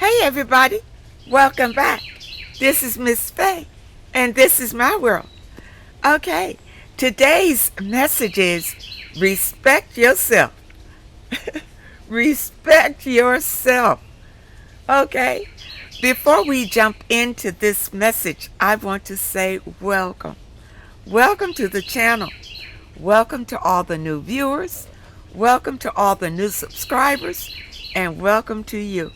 Hey everybody, welcome back. This is Miss Faye, and this is my world. Okay, today's message is respect yourself. Respect yourself. Okay, before we jump into this message, I want to say welcome. Welcome to the channel. Welcome to all the new viewers. Welcome to all the new subscribers, and welcome to you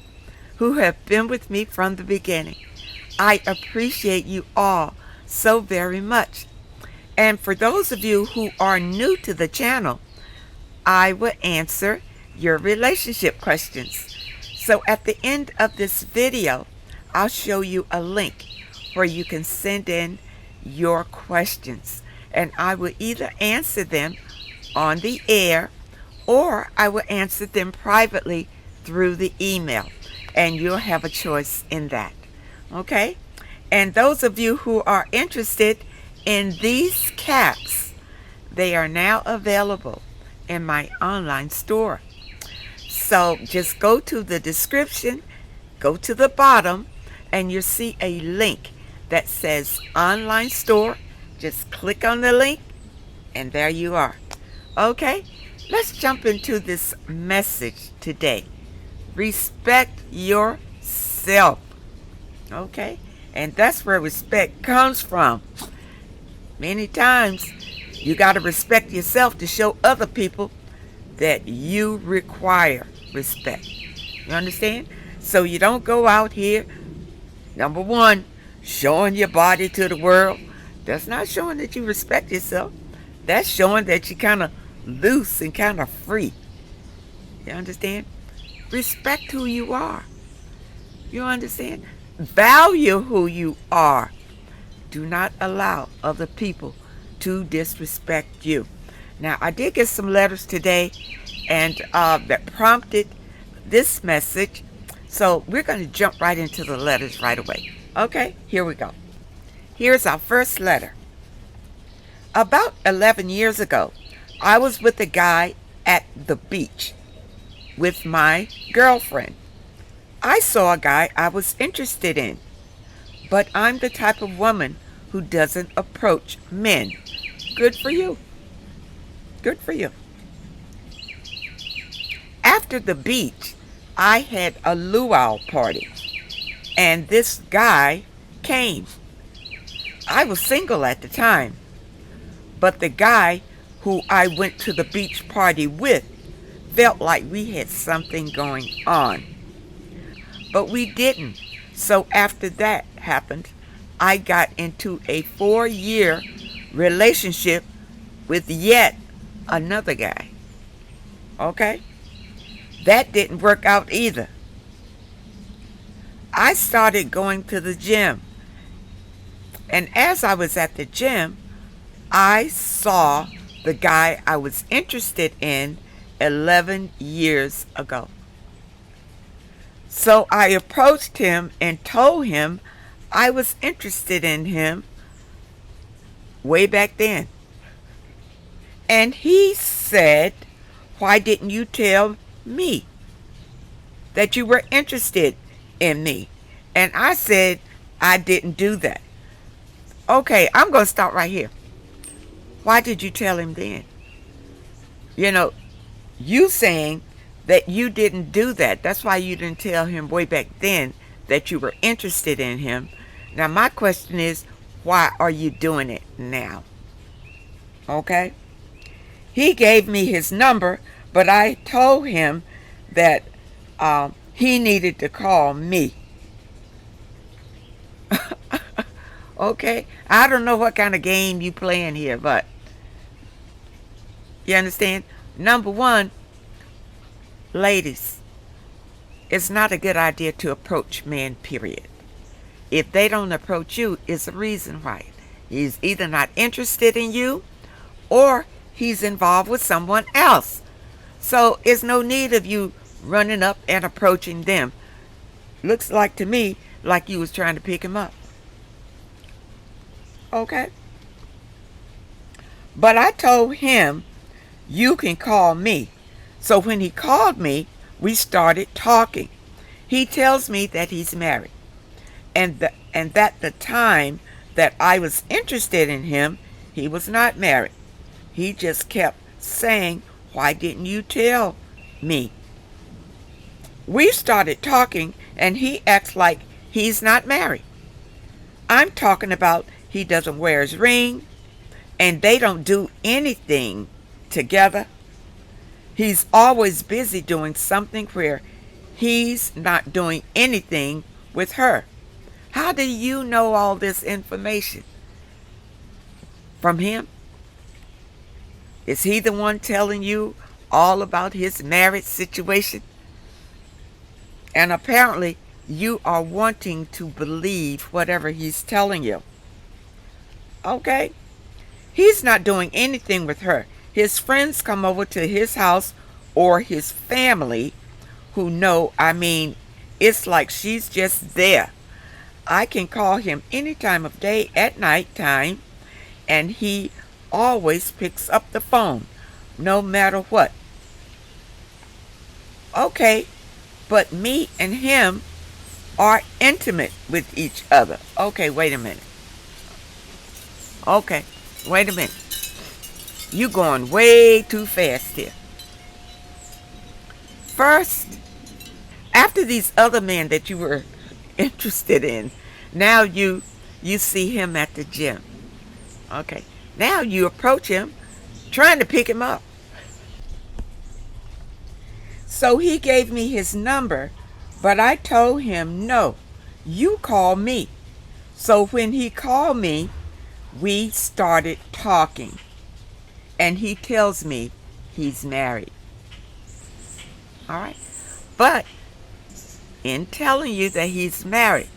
who have been with me from the beginning. I appreciate you all so very much. And for those of you who are new to the channel, I will answer your relationship questions. So at the end of this video, I'll show you a link where you can send in your questions, and I will either answer them on the air or I will answer them privately through the email, and you'll have a choice in that. Okay? And those of you who are interested in these caps, they are now available in my online store. So just go to the description, go to the bottom, and you'll see a link that says online store. Just click on the link, and there you are. Okay? Let's jump into this message today. Respect yourself. Okay? And that's where respect comes from. Many times, you got to respect yourself to show other people that you require respect. You understand? So you don't go out here, number one, showing your body to the world. That's not showing that you respect yourself. That's showing that you're kind of loose and kind of free. You understand? Respect who you are. You understand? Value who you are. Do not allow other people to disrespect you. Now, I did get some letters today and that prompted this message. So we're going to jump right into the letters right away. Okay, here we go. Here's our first letter. About 11 years ago, I was with a guy at the beach with my girlfriend. I saw a guy I was interested in, but I'm the type of woman who doesn't approach men. Good for you. Good for you. After the beach, I had a luau party, and this guy came. I was single at the time, but the guy who I went to the beach party with felt like we had something going on. But we didn't. So after that happened, I got into a 4-year relationship with yet another guy. Okay? That didn't work out either. I started going to the gym. And as I was at the gym, I saw the guy I was interested in 11 years ago. So I approached him and told him I was interested in him way back then. And he said, "Why didn't you tell me that you were interested in me?" And I said, "I didn't do that." Okay, I'm going to stop right here. Why did you tell him then? You saying that you didn't do that. That's why you didn't tell him way back then that you were interested in him. Now, my question is, why are you doing it now? Okay? He gave me his number, but I told him that he needed to call me. Okay? I don't know what kind of game you playing here, but you understand? Number one, ladies, it's not a good idea to approach men, period. If they don't approach you, it's a reason why. He's either not interested in you or he's involved with someone else. So there's no need of you running up and approaching them. Looks like to me like you was trying to pick him up. Okay? But I told him, you can call me. So when he called me, we started talking. He tells me that he's married, and that the time that I was interested in him, he was not married. He just kept saying, "Why didn't you tell me?" We started talking, and he acts like he's not married. I'm talking about he doesn't wear his ring, and they don't do anything together. He's always busy doing something where he's not doing anything with her. How do you know all this information? From him? Is he the one telling you all about his marriage situation? And apparently you are wanting to believe whatever he's telling you. Okay? He's not doing anything with her. His friends come over to his house, or his family who know, it's like she's just there. I can call him any time of day at night time, and he always picks up the phone, no matter what. Okay, but me and him are intimate with each other. Okay, wait a minute. Okay, wait a minute. You going way too fast here. First, after these other men that you were interested in, now you see him at the gym. Okay, now you approach him trying to pick him up. So he gave me his number, but I told him, no, you call me. So when he called me, we started talking, and he tells me he's married. All right, but in telling you that he's married,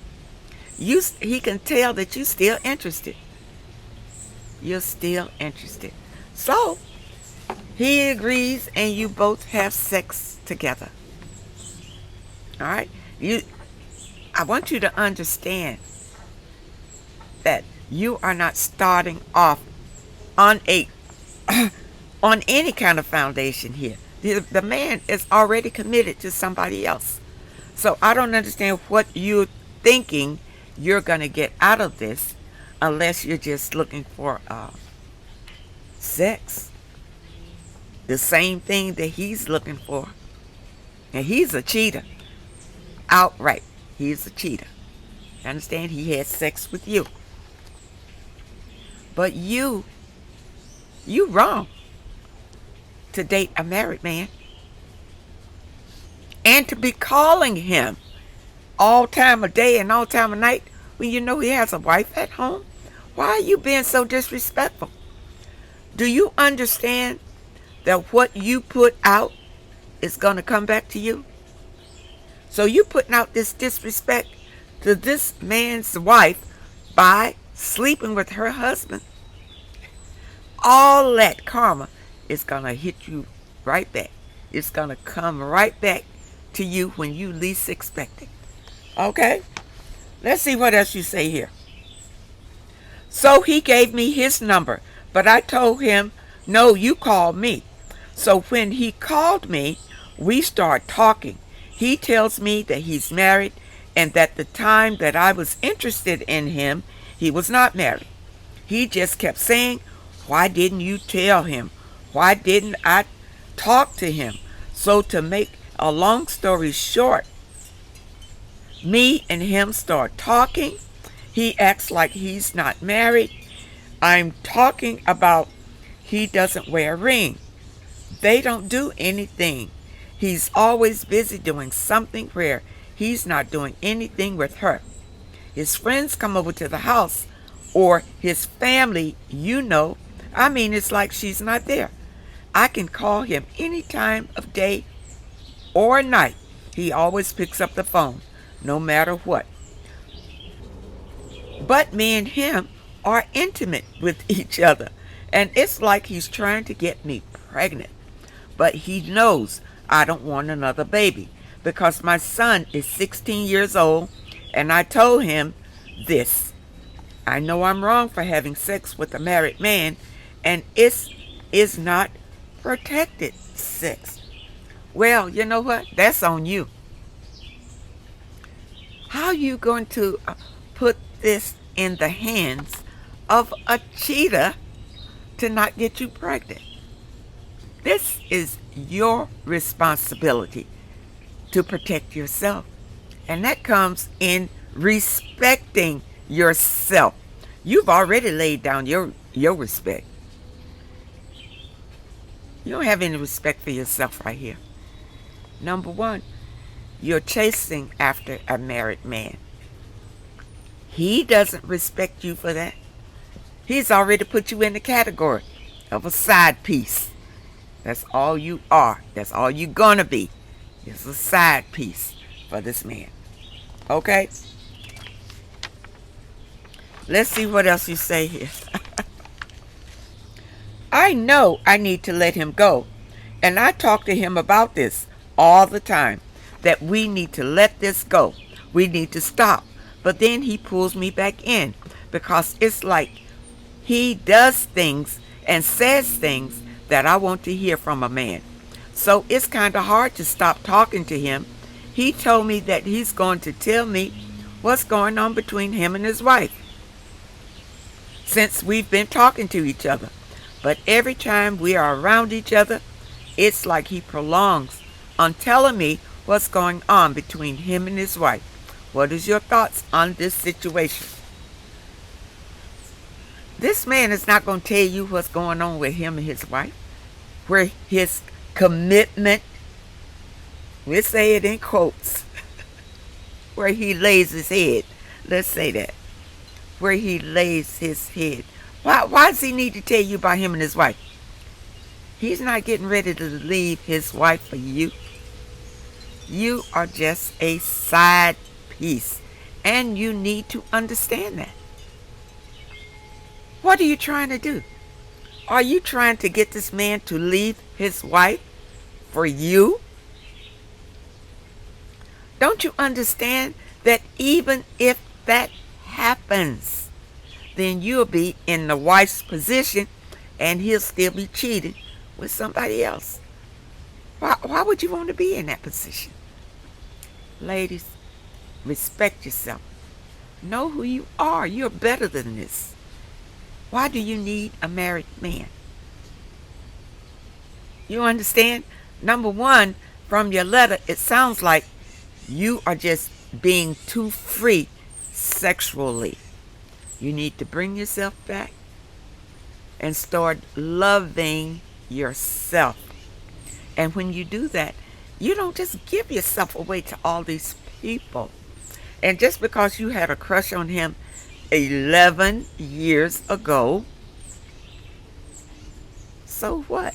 he can tell that you're still interested. You're still interested. So he agrees, and you both have sex together. All right, I want you to understand that you are not starting off on on any kind of foundation here. The man is already committed to somebody else. So I don't understand what you're thinking you're going to get out of this, unless you're just looking for sex. The same thing that he's looking for. And he's a cheater. Outright. He's a cheater. Understand? He had sex with you. But you wrong to date a married man, and to be calling him all time of day and all time of night when you know he has a wife at home. Why are you being so disrespectful? Do you understand that what you put out is going to come back to you? So you putting out this disrespect to this man's wife by sleeping with her husband. All that karma is going to hit you right back. It's going to come right back to you when you least expect it. Okay? Let's see what else you say here. So he gave me his number, but I told him, no, you call me. So when he called me, we start talking. He tells me that he's married, and that the time that I was interested in him, he was not married. He just kept saying, why didn't you tell him? Why didn't I talk to him? So to make a long story short, me and him start talking. He acts like he's not married. I'm talking about he doesn't wear a ring. They don't do anything. He's always busy doing something where he's not doing anything with her. His friends come over to the house, or his family, it's like she's not there. I can call him any time of day or night. He always picks up the phone, no matter what. But me and him are intimate with each other, and it's like he's trying to get me pregnant. But he knows I don't want another baby, because my son is 16 years old, and I told him this. I know I'm wrong for having sex with a married man, and it is not protected sex. Well, you know what? That's on you. are you going to put this in the hands of a cheater to not get you pregnant? This is your responsibility to protect yourself. And that comes in respecting yourself. You've already laid down your respect. You don't have any respect for yourself right here. Number one, you're chasing after a married man. He doesn't respect you for that. He's already put you in the category of a side piece. That's all you are. That's all you're gonna be. It's a side piece for this man. Okay? Let's see what else you say here. I know I need to let him go. And I talk to him about this all the time. That we need to let this go. We need to stop. But then he pulls me back in. Because it's like he does things and says things that I want to hear from a man. So it's kind of hard to stop talking to him. He told me that he's going to tell me what's going on between him and his wife since we've been talking to each other. But every time we are around each other, it's like he prolongs on telling me what's going on between him and his wife. What is your thoughts on this situation? This man is not going to tell you what's going on with him and his wife, where his commitment, we'll say it in quotes, where he lays his head. Let's say that. Where he lays his head. Why does he need to tell you about him and his wife? He's not getting ready to leave his wife for you. You are just a side piece, and you need to understand that. What are you trying to do? Are you trying to get this man to leave his wife for you? Don't you understand that even if that happens, then you'll be in the wife's position and he'll still be cheating with somebody else? Why would you want to be in that position? Ladies, respect yourself. Know who you are. You're better than this. Why do you need a married man? You understand? Number one, from your letter, it sounds like you are just being too free sexually. You need to bring yourself back and start loving yourself. And when you do that, you don't just give yourself away to all these people. And just because you had a crush on him 11 years ago, so what?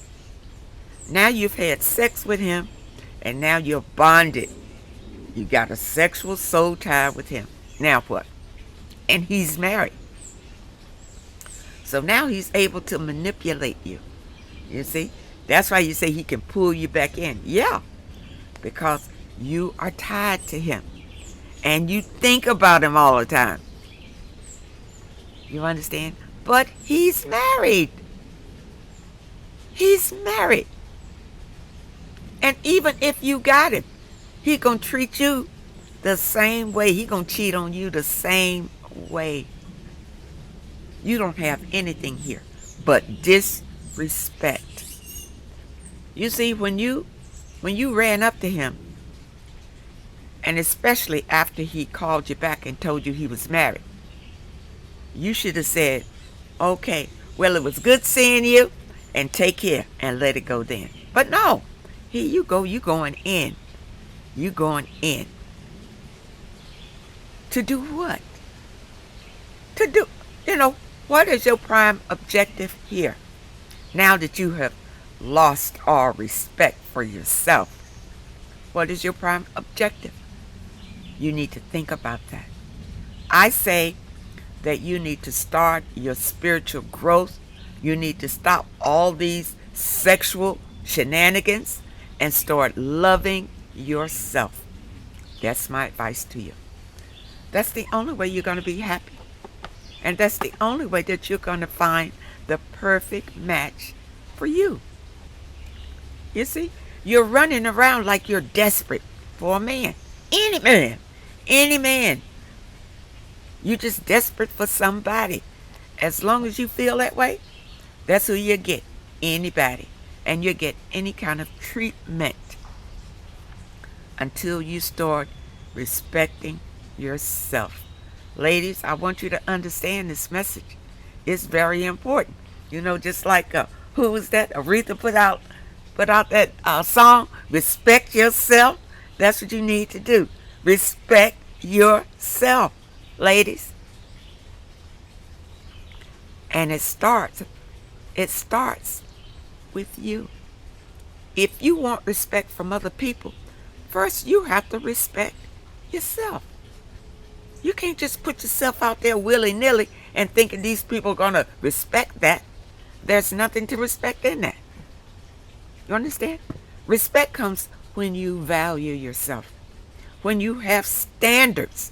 Now you've had sex with him, and now you're bonded. You got a sexual soul tie with him. Now what? And he's married. So now he's able to manipulate you. You see? That's why you say he can pull you back in. Yeah. Because you are tied to him. And you think about him all the time. You understand? But he's married. He's married. And even if you got him, he gonna treat you the same way. He gonna cheat on you the same way. You don't have anything here but disrespect. You see, when you ran up to him, and especially after he called you back and told you he was married, you should have said, okay, well, it was good seeing you, and take care, and let it go then. But no, here you go, you going in. You going in. To do what? To do, what is your prime objective here? Now that you have lost all respect for yourself, what is your prime objective? You need to think about that. I say that you need to start your spiritual growth. You need to stop all these sexual shenanigans and start loving yourself. That's my advice to you. That's the only way you're going to be happy. And that's the only way that you're going to find the perfect match for you. You see, you're running around like you're desperate for a man. Any man. Any man. You just desperate for somebody. As long as you feel that way, that's who you get. Anybody. And you get any kind of treatment until you start respecting yourself. Ladies, I want you to understand this message. It's very important. You know, just like who was that? Aretha put out that song, Respect Yourself. That's what you need to do. Respect yourself, ladies. And it starts with you. If you want respect from other people, first you have to respect yourself. You can't just put yourself out there willy-nilly and thinking these people are going to respect that. There's nothing to respect in that. You understand? Respect comes when you value yourself, when you have standards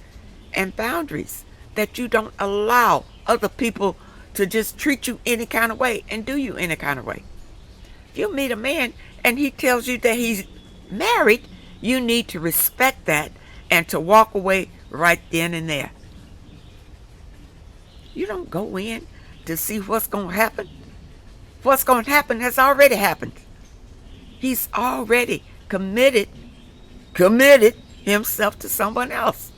and boundaries that you don't allow other people to just treat you any kind of way and do you any kind of way. If you meet a man and he tells you that he's married, you need to respect that and to walk away right then and there. You don't go in to see what's going to happen. What's going to happen has already happened. He's already committed himself to someone else.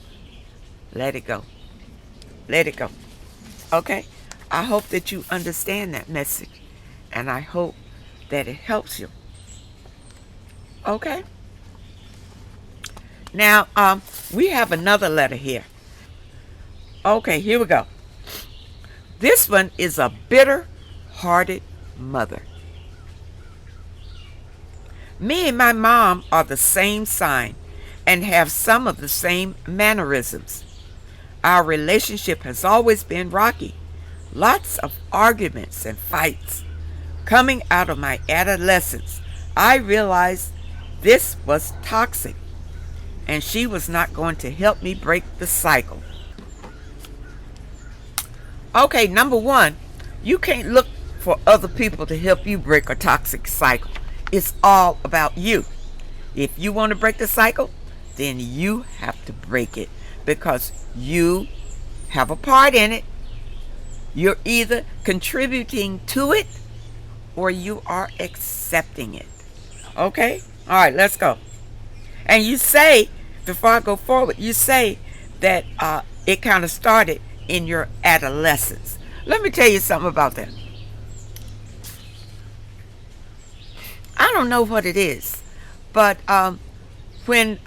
Let it go. Let it go. Okay? I hope that you understand that message. And I hope that it helps you. Okay? Now, we have another letter here. Okay, here we go. This one is a bitter-hearted mother. Me and my mom are the same sign and have some of the same mannerisms. Our relationship has always been rocky. Lots of arguments and fights. Coming out of my adolescence, I realized this was toxic, and she was not going to help me break the cycle. Okay, number one, you can't look for other people to help you break a toxic cycle. It's all about you. If you want to break the cycle, then you have to break it because you have a part in it. You're either contributing to it or you are accepting it. Okay? All right, let's go. And you say, before I go forward, you say that it kind of started in your adolescence. Let me tell you something about that. I don't know what it is, but when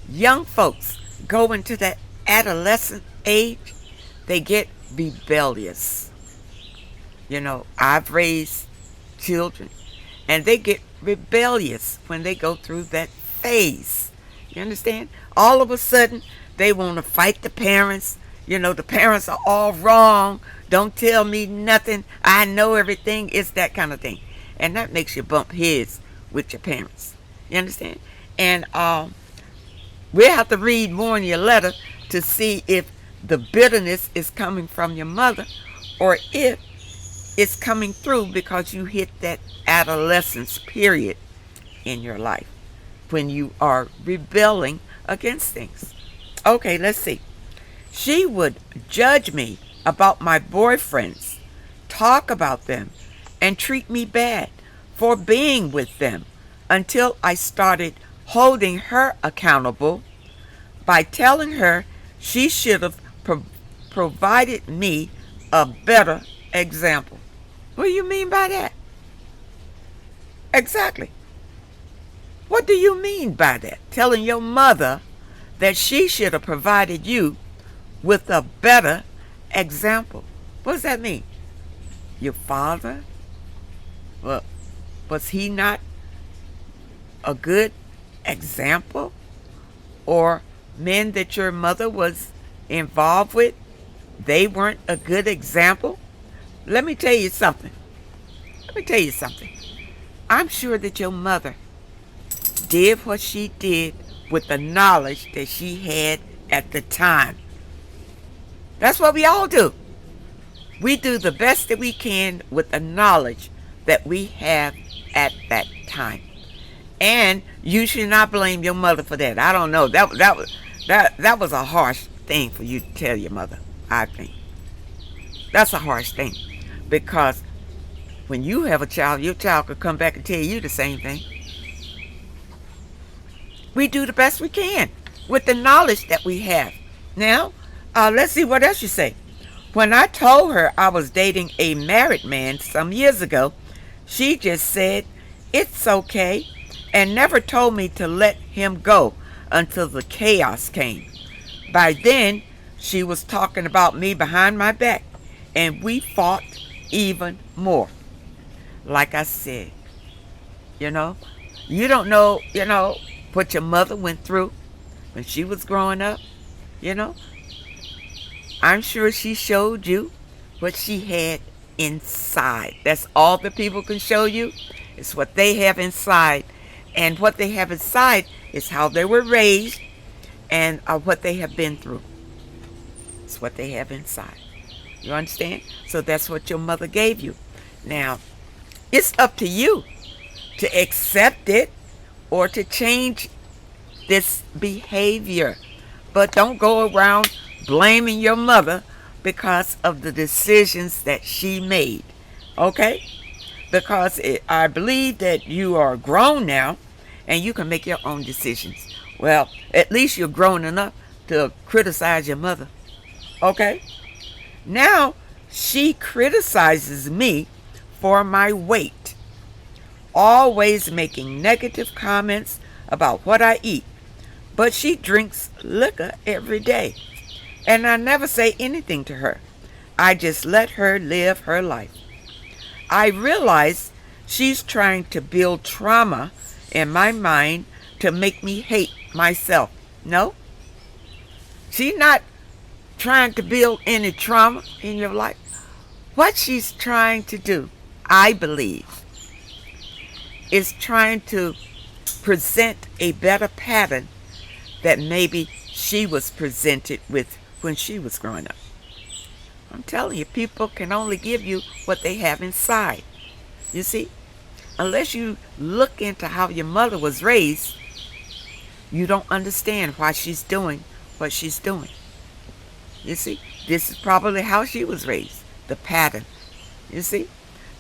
young folks go into that adolescent age, they get rebellious. You know, I've raised children, and they get rebellious when they go through that phase. You understand? All of a sudden, they want to fight the parents. You know, the parents are all wrong. Don't tell me nothing. I know everything. It's that kind of thing. And that makes you bump heads with your parents. You understand? And we'll have to read more in your letter to see if the bitterness is coming from your mother or if it's coming through because you hit that adolescence period in your life when you are rebelling against things. Okay, let's see. She would judge me about my boyfriends, talk about them, and treat me bad for being with them until I started holding her accountable by telling her she should have provided me a better example. What do you mean by that? Exactly. What do you mean by that? Telling your mother that she should have provided you with a better example. What does that mean? Your father? Well, was he not a good example? Or men that your mother was involved with, they weren't a good example? Let me tell you something. I'm sure that your mother did what she did with the knowledge that she had at the time. That's what we all do. We do the best that we can with the knowledge that we have at that time. And you should not blame your mother for that. I don't know. That was a harsh thing for you to tell your mother, I think. That's a harsh thing. Because when you have a child, your child could come back and tell you the same thing. We do the best we can with the knowledge that we have. Now, let's see what else you say. When I told her I was dating a married man some years ago, she just said, it's okay, and never told me to let him go until the chaos came. By then, she was talking about me behind my back, and we fought even more. Like I said, you know, you don't know, what your mother went through when she was growing up, you know. I'm sure she showed you what she had inside. That's all that people can show you. It's what they have inside. And what they have inside is how they were raised and what they have been through. It's what they have inside. You understand? So that's what your mother gave you. Now, it's up to you to accept it or to change this behavior. But don't go around blaming your mother because of the decisions that she made. Okay? Because I believe that you are grown now and you can make your own decisions. Well, at least you're grown enough to criticize your mother. Okay? Now, she criticizes me for my weight, always making negative comments about what I eat. But she drinks liquor every day, and I never say anything to her. I just let her live her life. I realize she's trying to build trauma in my mind to make me hate myself. No, she's not trying to build any trauma in your life. What she's trying to do, I believe, is trying to present a better pattern that maybe she was presented with when she was growing up. I'm telling you, people can only give you what they have inside. You see, unless you look into how your mother was raised, you don't understand why she's doing what she's doing. You see, this is probably how she was raised, the pattern. You see,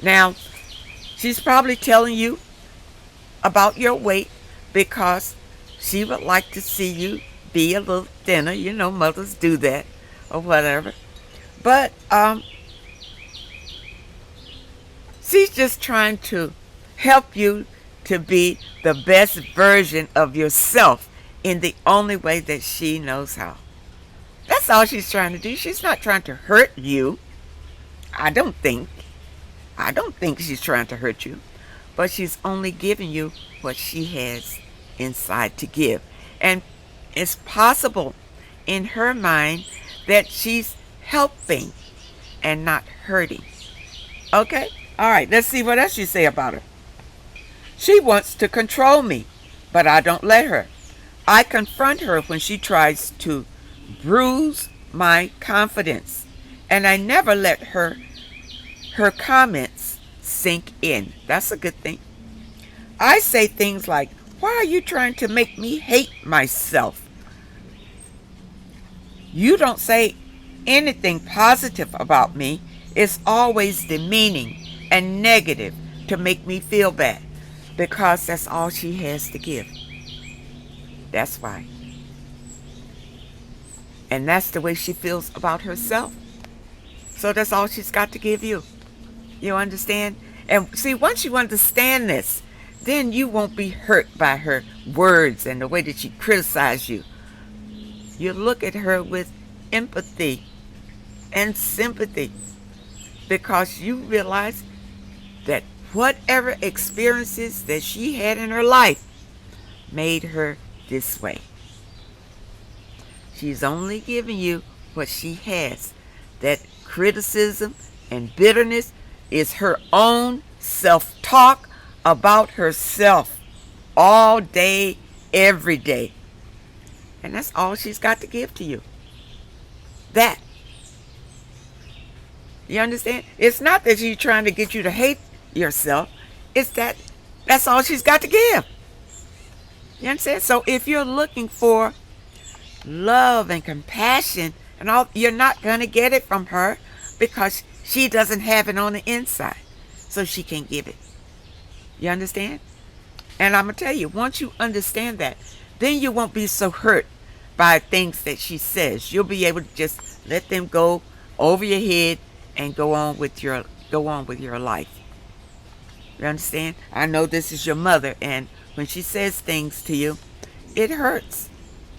now she's probably telling you about your weight because she would like to see you be a little thinner. You know, mothers do that or whatever. But she's just trying to help you to be the best version of yourself in the only way that she knows how. That's all she's trying to do. She's not trying to hurt you. I don't think she's trying to hurt you. But she's only giving you what she has inside to give. And it's possible in her mind that she's helping and not hurting. Okay? All right, let's see what else you say about her. She wants to control me, but I don't let her. I confront her when she tries to bruise my confidence, and I never let her comments sink in. That's a good thing. I say things like, why are you trying to make me hate myself? You don't say anything positive about me. It's always demeaning and negative to make me feel bad, because that's all she has to give. That's why. And that's the way she feels about herself. So that's all she's got to give you. You understand? And see, once you understand this, then you won't be hurt by her words and the way that she criticizes you. You look at her with empathy and sympathy, because you realize that whatever experiences that she had in her life made her this way. She's only giving you what she has. That criticism and bitterness is her own self-talk about herself all day, every day. And that's all she's got to give to you. That. You understand? It's not that she's trying to get you to hate yourself. It's that's all she's got to give. You understand? So if you're looking for love and compassion and all, you're not going to get it from her because she doesn't have it on the inside. So she can't give it. You understand? And I'm going to tell you, once you understand that, then you won't be so hurt by things that she says. You'll be able to just let them go over your head and go on with your life. You understand? I know this is your mother, and when she says things to you, it hurts.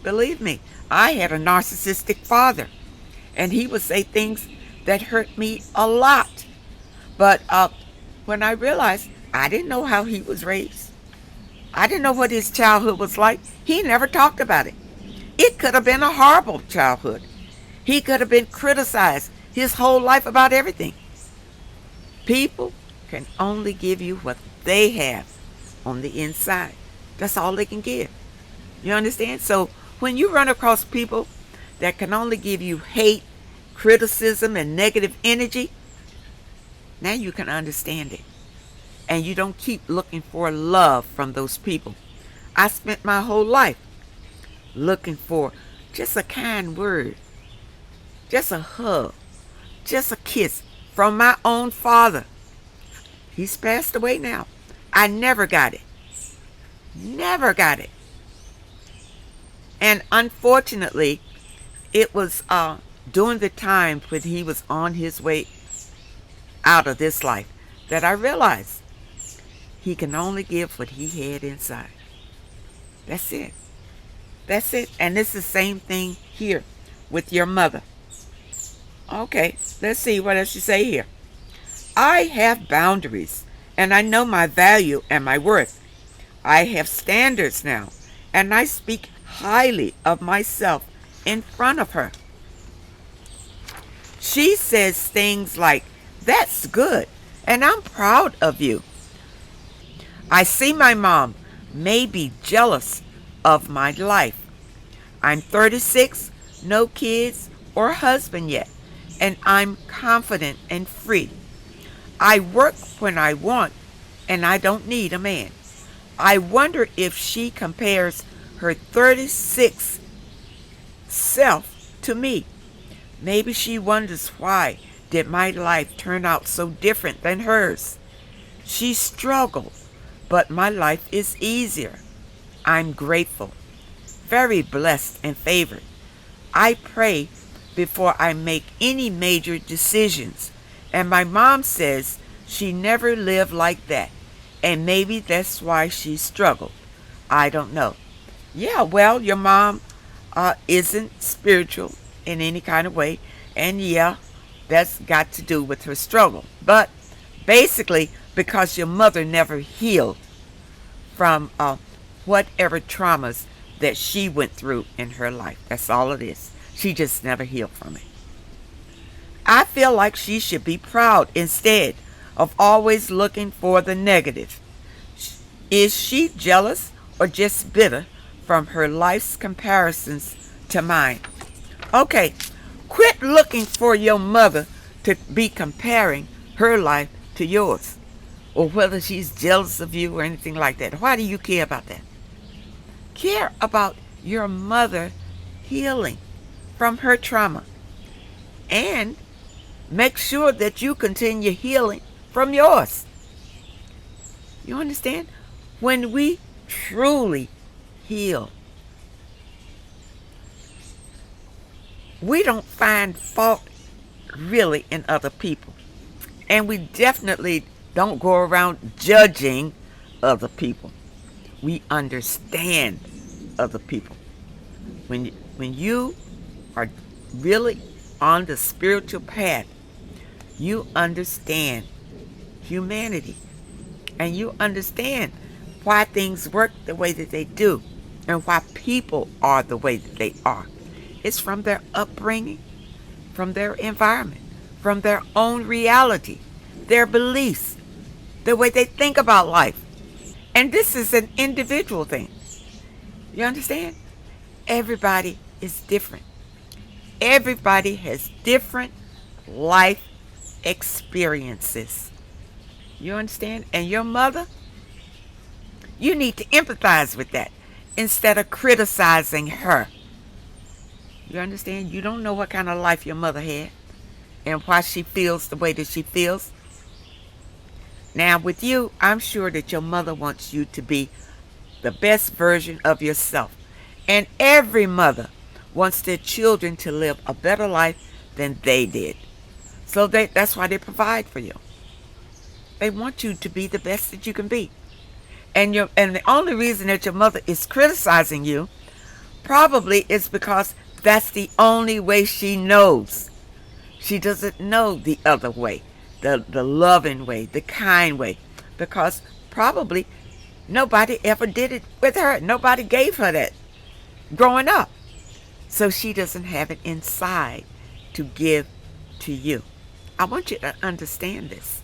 Believe me, I had a narcissistic father, and he would say things that hurt me a lot. But when I realized I didn't know how he was raised, I didn't know what his childhood was like, he never talked about it. It could have been a horrible childhood. He could have been criticized his whole life about everything. People can only give you what they have on the inside. That's all they can give. You understand? So when you run across people that can only give you hate, criticism, and negative energy, now you can understand it. And you don't keep looking for love from those people. I spent my whole life looking for just a kind word, just a hug, just a kiss from my own father. He's passed away now. I never got it. Never got it. And unfortunately, it was during the time when he was on his way out of this life that I realized he can only give what he had inside. That's it. That's it. And it's the same thing here with your mother. Okay, let's see what else you say here. I have boundaries, and I know my value and my worth. I have standards now, and I speak highly of myself in front of her. She says things like, "That's good, and I'm proud of you." I see my mom may be jealous of my life. I'm 36, no kids or husband yet, and I'm confident and free. I work when I want, and I don't need a man. I wonder if she compares her 36 self to me. Maybe she wonders why did my life turn out so different than hers. She struggled, but my life is easier. I'm grateful, very blessed and favored. I pray before I make any major decisions, and my mom says she never lived like that, and maybe that's why she struggled. I don't know. Yeah, well, your mom isn't spiritual in any kind of way, and yeah, that's got to do with her struggle. But basically, because your mother never healed from whatever traumas that she went through in her life. That's all it is. She just never healed from it. I feel like she should be proud instead of always looking for the negative. Is she jealous or just bitter from her life's comparisons to mine? Okay, quit looking for your mother to be comparing her life to yours, or whether she's jealous of you or anything like that. Why do you care about that? Care about your mother healing from her trauma, and make sure that you continue healing from yours. You understand? When we truly heal, we don't find fault really in other people. And we definitely don't go around judging other people. We understand other people. When you are really on the spiritual path, you understand humanity. And you understand why things work the way that they do, and why people are the way that they are. It's from their upbringing, from their environment, from their own reality, their beliefs, the way they think about life. And this is an individual thing. You understand? Everybody is different. Everybody has different life experiences. You understand? And your mother, you need to empathize with that instead of criticizing her. You understand? You don't know what kind of life your mother had and why she feels the way that she feels. Now, with you, I'm sure that your mother wants you to be the best version of yourself. And every mother wants their children to live a better life than they did. So that's why they provide for you. They want you to be the best that you can be. And the only reason that your mother is criticizing you probably is because that's the only way she knows. She doesn't know the other way, the loving way, the kind way, because probably nobody ever did it with her. Nobody gave her that growing up. So she doesn't have it inside to give to you. I want you to understand this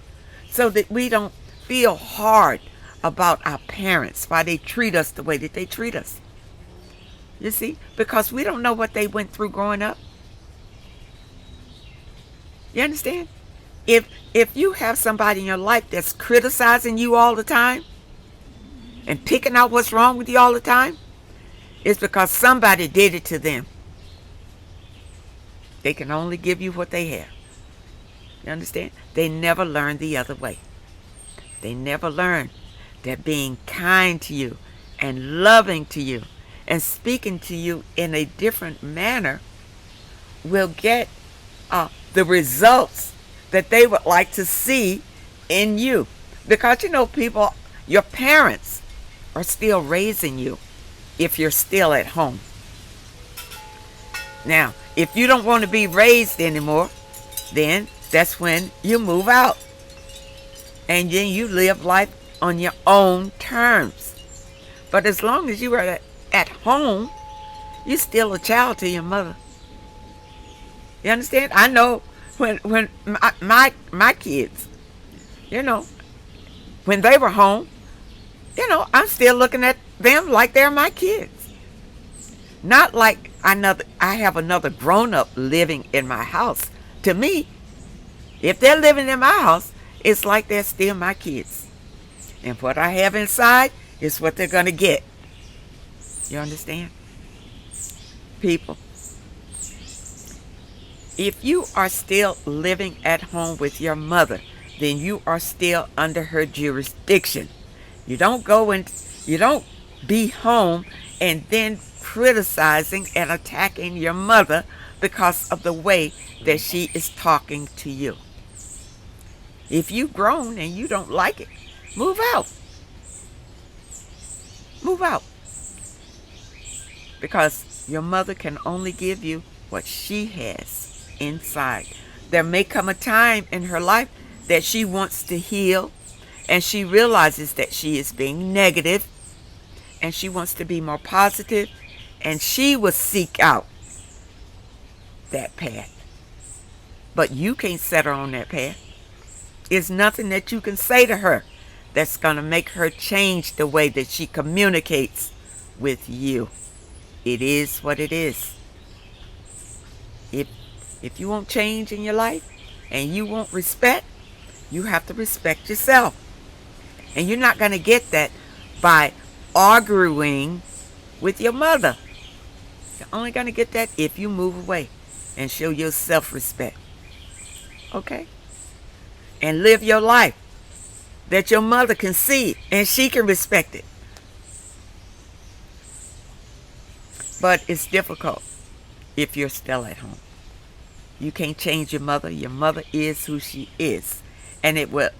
so that we don't feel hard about our parents, why they treat us the way that they treat us. You see, because we don't know what they went through growing up. You understand? If you have somebody in your life that's criticizing you all the time and picking out what's wrong with you all the time, it's because somebody did it to them. They can only give you what they have. You understand? They never learned the other way. They never learned that being kind to you and loving to you and speaking to you in a different manner will get the results that they would like to see in you. Because, people, your parents are still raising you if you're still at home. Now, if you don't want to be raised anymore, then that's when you move out. And then you live life on your own terms. But as long as you are at home, you're still a child to your mother. You understand? I know when my kids, when they were home, I'm still looking at them like they're my kids. Not like I have another grown-up living in my house. To me, if they're living in my house, it's like they're still my kids. And what I have inside is what they're going to get. You understand? People, if you are still living at home with your mother, then you are still under her jurisdiction. You don't be home and then criticizing and attacking your mother because of the way that she is talking to you. If you've grown and you don't like it, move out. Move out. Because your mother can only give you what she has inside. There may come a time in her life that she wants to heal, and she realizes that she is being negative, and she wants to be more positive, and she will seek out that path. But you can't set her on that path. There's nothing that you can say to her that's going to make her change the way that she communicates with you. It is what it is. If you want change in your life and you want respect, you have to respect yourself. And you're not going to get that by arguing with your mother. You're only going to get that if you move away and show your self-respect. Okay? And live your life that your mother can see and she can respect it. But it's difficult if you're still at home. You can't change your mother. Your mother is who she is. And it will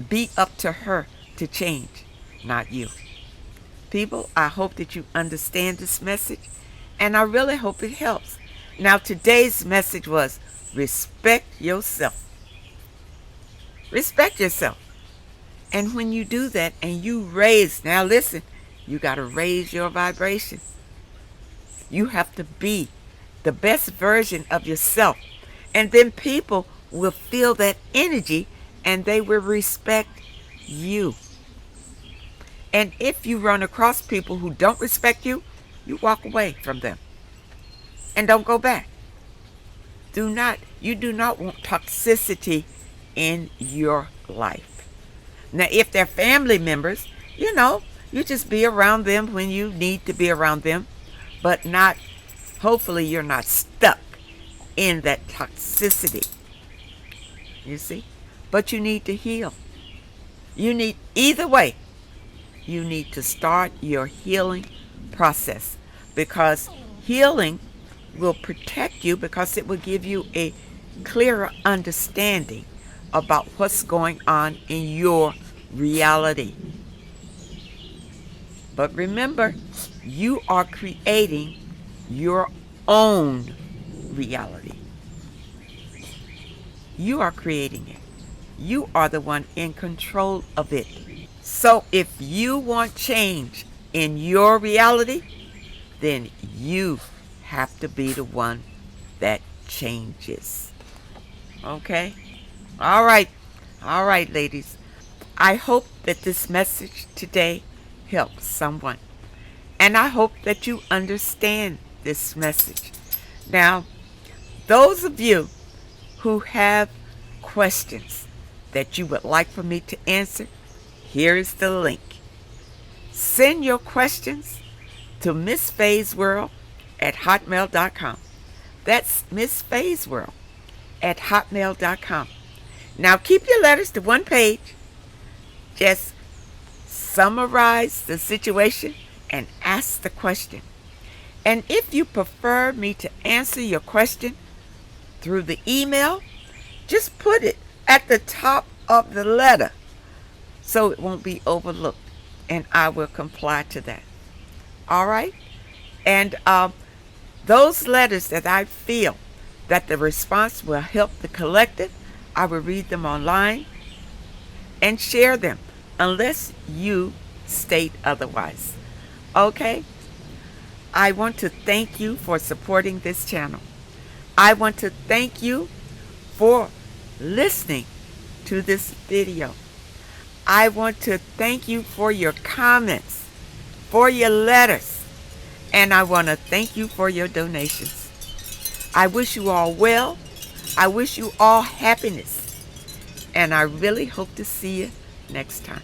be up to her to change, not you. People, I hope that you understand this message, and I really hope it helps. Now, today's message was respect yourself. Respect yourself. And when you do that and you raise, now listen, you got to raise your vibration. You have to be the best version of yourself. And then people will feel that energy and they will respect you. And if you run across people who don't respect you, you walk away from them. And don't go back. You do not want toxicity in your life. Now, if they're family members, you just be around them when you need to be around them, but not Hopefully you're not stuck in that toxicity, you see. But you need to heal. Either way, you need to start your healing process, because healing will protect you, because it will give you a clearer understanding about what's going on in your reality. But remember, you are creating your own reality. You are creating it. You are the one in control of it. So if you want change in your reality, then you have to be the one that changes. Okay? All right. All right, ladies. I hope that this message today helps someone. And I hope that you understand this message. Now, those of you who have questions that you would like for me to answer, here is the link. Send your questions to Miss Faye's World at hotmail.com. That's Miss Faye's World at hotmail.com. Now keep your letters to one page. Just summarize the situation and ask the question. And if you prefer me to answer your question through the email, just put it at the top of the letter so it won't be overlooked, and I will comply to that. All right? And those letters that I feel that the response will help the collective, I will read them online and share them unless you state otherwise. Okay? I want to thank you for supporting this channel. I want to thank you for listening to this video. I want to thank you for your comments, for your letters, and I want to thank you for your donations. I wish you all well. I wish you all happiness, and I really hope to see you next time.